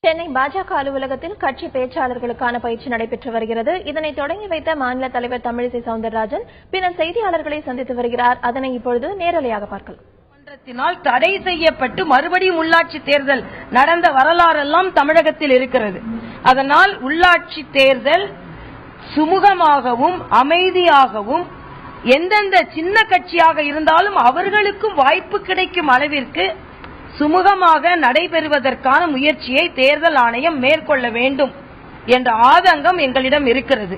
சென்னை பாஜக அலுவலகத்தில் கட்சி பேச்சாளர்களுக்கான பயிற்சி நடைபெற்று வருகிறது. இதனை தொடங்கி வைத்த மாநில தலைவர் தமிழிசை சவுந்தரராஜன் பின்னர் செய்தியாளர்களை சந்தித்து வருகிறார். அதனை இப்பொழுது நேரலையாக பார்க்கலாம். மன்றத்தினால் தடை செய்யப்பட்டு மறுபடியும் உள்ளாட்சி தேர்தல் நடந்த வரலாறெல்லாம் தமிழகத்தில் இருக்கிறது. அதனால் உள்ளாட்சி தேர்தல் சுமூகமாகவும் அமைதியாகவும் எந்தெந்த சின்ன கட்சியாக இருந்தாலும் அவர்களுக்கும் வாய்ப்பு கிடைக்கும் அளவிற்கு சுமூகமாக நடைபெறுவதற்கான முயற்சியை தேர்தல் ஆணையம் மேற்கொள்ள வேண்டும் என்ற ஆதங்கம் எங்களிடம் இருக்கிறது.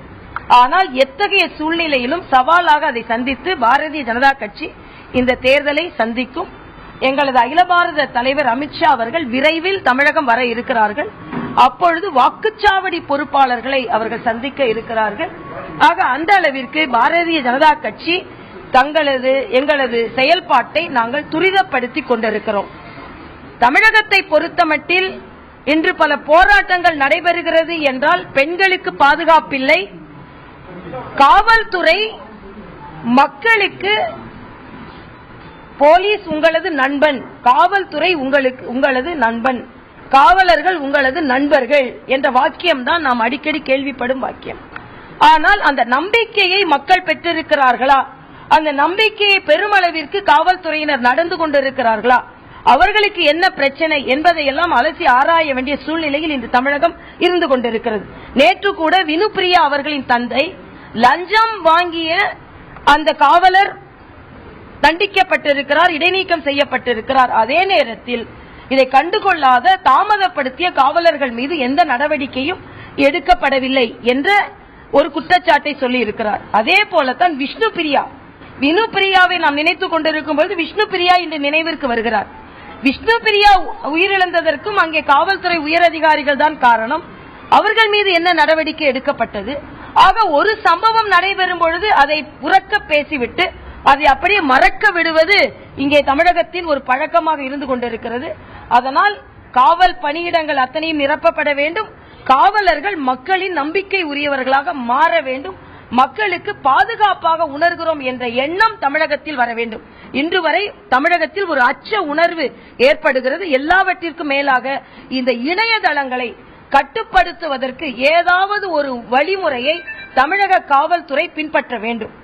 ஆனால் எத்தகைய சூழ்நிலையிலும் சவாலாக அதை சந்தித்து பாரதிய ஜனதா கட்சி இந்த தேர்தலை சந்திக்கும். எங்களது அகில பாரத தலைவர் அமித்ஷா அவர்கள் விரைவில் தமிழகம் வர இருக்கிறார்கள். அப்பொழுது வாக்குச்சாவடி பொறுப்பாளர்களை அவர்கள் சந்திக்க இருக்கிறார்கள். ஆக அந்த அளவிற்கு பாரதிய ஜனதா கட்சி எங்களது செயல்பாட்டை நாங்கள் துரிதப்படுத்திக் கொண்டிருக்கிறோம். தமிழகத்தை பொறுத்தமட்டில் இன்று பல போராட்டங்கள் நடைபெறுகிறது என்றால் பெண்களுக்கு பாதுகாப்பில்லை. காவல்துறை மக்களுக்கு போலீஸ் உங்களது நண்பன், காவல்துறை உங்களது நண்பன், காவலர்கள் உங்களது நண்பர்கள் என்ற வாக்கியம் தான் நாம் அடிக்கடி கேள்விப்படும் வாக்கியம். ஆனால் அந்த நம்பிக்கையை மக்கள் பெற்றிருக்கிறார்களா? அந்த நம்பிக்கையை பெருமளவிற்கு காவல்துறையினர் நடந்து கொண்டிருக்கிறார்களா? அவர்களுக்கு என்ன பிரச்சனை என்பதையெல்லாம் அலசி ஆராய வேண்டிய சூழ்நிலையில் இன்று தமிழகம் இருந்து கொண்டிருக்கிறது. நேற்று கூட வினுப்பிரியா அவர்களின் தந்தை லஞ்சம் வாங்கிய அந்த காவலர் தண்டிக்கப்பட்டிருக்கிறார், இடைநீக்கம் செய்யப்பட்டிருக்கிறார். அதே நேரத்தில் இதை கண்டுகொள்ளாத தாமதப்படுத்திய காவலர்கள் மீது எந்த நடவடிக்கையும் எடுக்கப்படவில்லை என்ற ஒரு குற்றச்சாட்டை சொல்லி இருக்கிறார். அதே போலத்தான் வினுப்பிரியாவை நாம் நினைத்துக் கொண்டிருக்கும் பொழுது விஷ்ணுபிரியா இன்று நினைவிற்கு வருகிறார். விஷ்ணுபிரியா உயிரிழந்ததற்கும் அங்கே காவல்துறை உயரதிகாரிகள் தான் காரணம். அவர்கள் மீது என்ன நடவடிக்கை எடுக்கப்பட்டது? ஆக ஒரு சம்பவம் நடைபெறும் பொழுது அதை உறக்க பேசிவிட்டு அதை அப்படியே மறக்க விடுவது இங்கே தமிழகத்தில் ஒரு பழக்கமாக இருந்து கொண்டிருக்கிறது. அதனால் காவல் பணியிடங்கள் அத்தனையும் நிரப்பப்பட வேண்டும். காவலர்கள் மக்களின் நம்பிக்கை உரியவர்களாக மாற வேண்டும். மக்களுக்கு பாதுகாப்பாக உணர்கிறோம் என்ற எண்ணம் தமிழகத்தில் வர வேண்டும். இன்று வரை தமிழகத்தில் ஒரு அச்ச உணர்வு ஏற்படுகிறது. எல்லாவற்றிற்கும் மேலாக இந்த இணையதளங்களை கட்டுப்படுத்துவதற்கு ஏதாவது ஒரு வழிமுறையை தமிழக காவல்துறை பின்பற்ற வேண்டும்.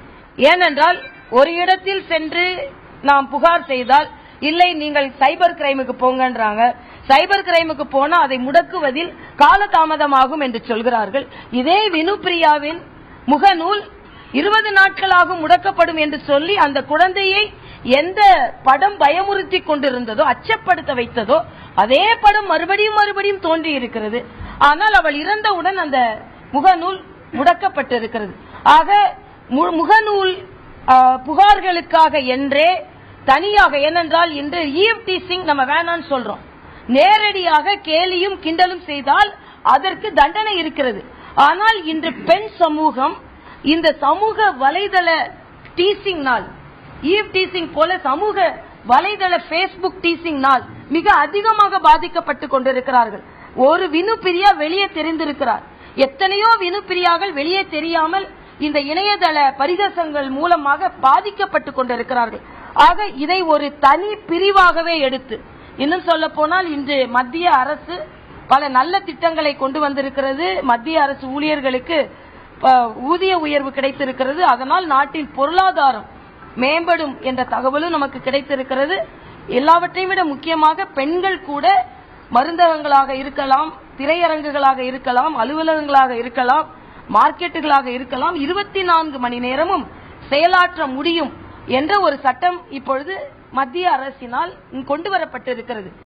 ஏனென்றால் ஒரு இடத்தில் சென்று நாம் புகார் செய்தால் இல்லை நீங்கள் சைபர் கிரைமுக்கு போங்கன்றாங்க. சைபர் கிரைமுக்கு போனா அதை முடக்குவதில் காலதாமதமாகும் என்று சொல்கிறார்கள். இதே வினுப்பிரியாவின் முகநூல் 20 நாட்களாக முடக்கப்படும் என்று சொல்லி அந்த குழந்தையை எந்த படம் பயமுறுத்தி கொண்டிருந்ததோ, அச்சப்படுத்த வைத்ததோ, அதே படம் மறுபடியும் தோன்றி இருக்கிறது. ஆனால் அவள் இறந்தவுடன் அந்த முகநூல் முடக்கப்பட்டிருக்கிறது. ஆக முகநூல் புகார்களுக்காக என்றே தனியாக, ஏனென்றால் இன்று ஈவ்டீசிங் நம்ம வேணான்னு சொல்றோம். நேரடியாக கேலியும் கிண்டலும் செய்தால் அதற்கு தண்டனை இருக்கிறது. ஆனால் இன்று பெண் சமூகம் இந்த சமூக வலைதள டீசிங் நாள், ஈவ் டீசிங் போல சமூக வலைதள பேஸ்புக் டீசிங் நாள் மிக அதிகமாக பாதிக்கப்பட்டு கொண்டிருக்கிறார்கள். ஒரு வினுப்பிரியா வெளியே தெரிந்திருக்கிறார். எத்தனையோ வினுப்பிரியாக்கள் வெளியே தெரியாமல் இந்த இணையதள பரிகாசங்கள் மூலமாக பாதிக்கப்பட்டு கொண்டிருக்கிறார்கள். ஆக இதை ஒரு தனி பிரிவாகவே எடுத்து, இன்னும் சொல்ல போனால் இன்று மத்திய அரசு பல நல்ல திட்டங்களை கொண்டு வந்திருக்கிறது. மத்திய அரசு ஊழியர்களுக்கு ஊதிய உயர்வு கிடைத்திருக்கிறது. அதனால் நாட்டின் பொருளாதாரம் மேம்படும் என்ற தகவலும் நமக்கு கிடைத்திருக்கிறது. எல்லாவற்றையும் விட முக்கியமாக பெண்கள் கூட மருந்தகங்களாக இருக்கலாம், திரையரங்குகளாக இருக்கலாம், அலுவலகங்களாக இருக்கலாம், மார்க்கெட்டுகளாக இருக்கலாம், 24 மணி நேரமும் செயலாற்ற முடியும் என்ற ஒரு சட்டம் இப்பொழுது மத்திய அரசினால் கொண்டு வரப்பட்டிருக்கிறது.